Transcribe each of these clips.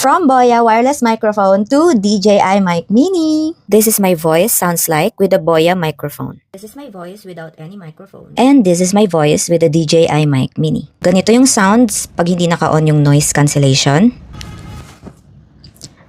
From Boya wireless microphone to DJI Mic Mini. This is my voice sounds like with a Boya microphone. This is my voice without any microphone. And this is my voice with a DJI Mic Mini. Ganito yung sounds pag hindi naka-on yung noise cancellation.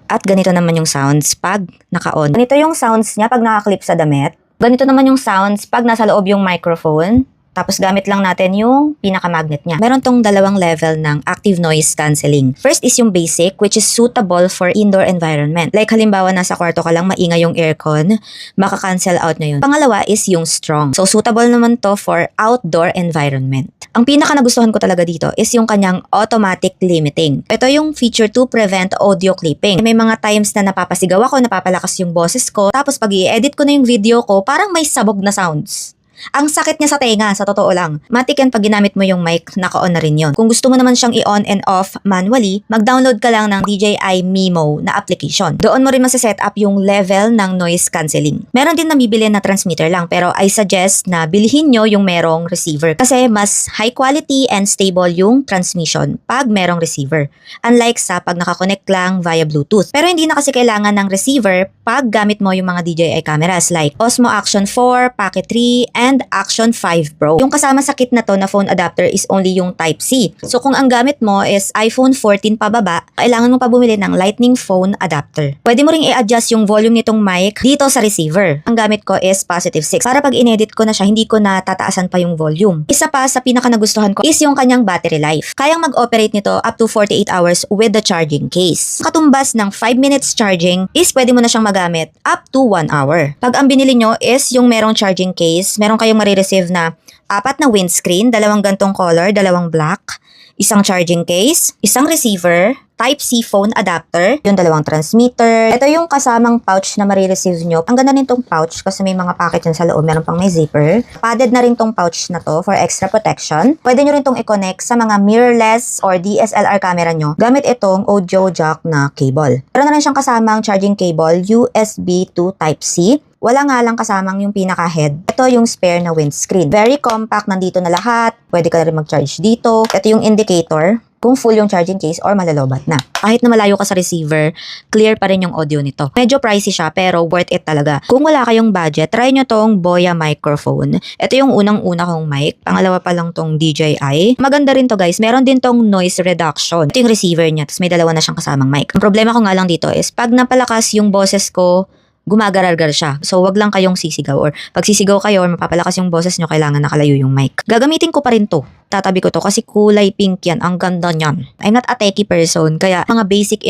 At ganito naman yung sounds pag naka-on. Ganito yung sounds niya pag naka-clip sa damit. Ganito naman yung sounds pag nasa loob yung microphone. Tapos gamit lang natin yung pinaka-magnet niya. Meron tong dalawang level ng active noise cancelling. First is yung basic, which is suitable for indoor environment. Like halimbawa nasa kwarto ka lang, maingay yung aircon, maka-cancel out na yun. Pangalawa is yung strong. So suitable naman to for outdoor environment. Ang pinaka nagustuhan ko talaga dito is yung kanyang automatic limiting. Ito yung feature to prevent audio clipping. May mga times na napapasigaw ako, napapalakas yung boses ko, tapos pag i-edit ko na yung video ko, parang may sabog na sounds. Ang sakit niya sa tenga, sa totoo lang. Matik yan pag ginamit mo yung mic, naka-on na rin yun. Kung gusto mo naman siyang i-on and off manually, mag-download ka lang ng DJI Mimo na application. Doon mo rin masiset up yung level ng noise cancelling. Meron din namibili na transmitter lang, pero I suggest na bilhin nyo yung merong receiver. Kasi mas high quality and stable yung transmission pag merong receiver. Unlike sa pag nakakonect lang via Bluetooth. Pero hindi na kasi kailangan ng receiver pag gamit mo yung mga DJI cameras like Osmo Action 4, Pocket 3, and Action 5 Pro. Yung kasama sa kit na to na phone adapter is only yung Type-C. So kung ang gamit mo is iPhone 14 pababa, kailangan mo pa bumili ng Lightning phone adapter. Pwede mo ring i-adjust yung volume nitong mic dito sa receiver. Ang gamit ko is positive 6. Para pag inedit ko na siya, hindi ko na tataasan pa yung volume. Isa pa sa pinaka nagustuhan ko is yung kanyang battery life. Kayang mag-operate nito up to 48 hours with the charging case. Katumbas ng 5 minutes charging is pwede mo na siyang magamit up to 1 hour. Pag ang binili nyo is yung merong charging case, merong kayong marireceive na 4 na windscreen, 2 gantong color, 2 black, isang charging case, isang receiver, Type-C phone adapter, yung 2 transmitter. Ito yung kasamang pouch na marireceive nyo. Ang ganda nitong pouch kasi may mga packet yan sa loob. Meron pang may zipper. Padded na rin tong pouch na to for extra protection. Pwede nyo rin tong i-connect sa mga mirrorless or DSLR camera nyo gamit itong audio jack na cable. Meron na rin siyang kasamang charging cable, USB to Type-C. Wala nga lang kasamang yung pinaka-head. Ito yung spare na windscreen. Very compact, nandito na lahat. Pwede ka na rin mag-charge dito. Ito yung indicator kung full yung charging case or malalobat na. Kahit na malayo ka sa receiver, clear pa rin yung audio nito. Medyo pricey siya pero worth it talaga. Kung wala kayong budget, try nyo tong Boya microphone. Ito yung unang-una kong mic. Pangalawa pa lang tong DJI. Maganda rin to guys. Meron din tong noise reduction. Ito yung receiver niya. Tapos may 2 na siyang kasamang mic. Ang problema ko nga lang dito is pag napalakas yung boses ko, gumagarargar siya. So, wag lang kayong sisigaw or pag sisigaw kayo or mapapalakas yung boses nyo, kailangan nakalayo yung mic. Gagamitin ko pa rin to. Tatabi ko to kasi kulay pink yan. Ang ganda niyan. I'm not a techie person, kaya mga basic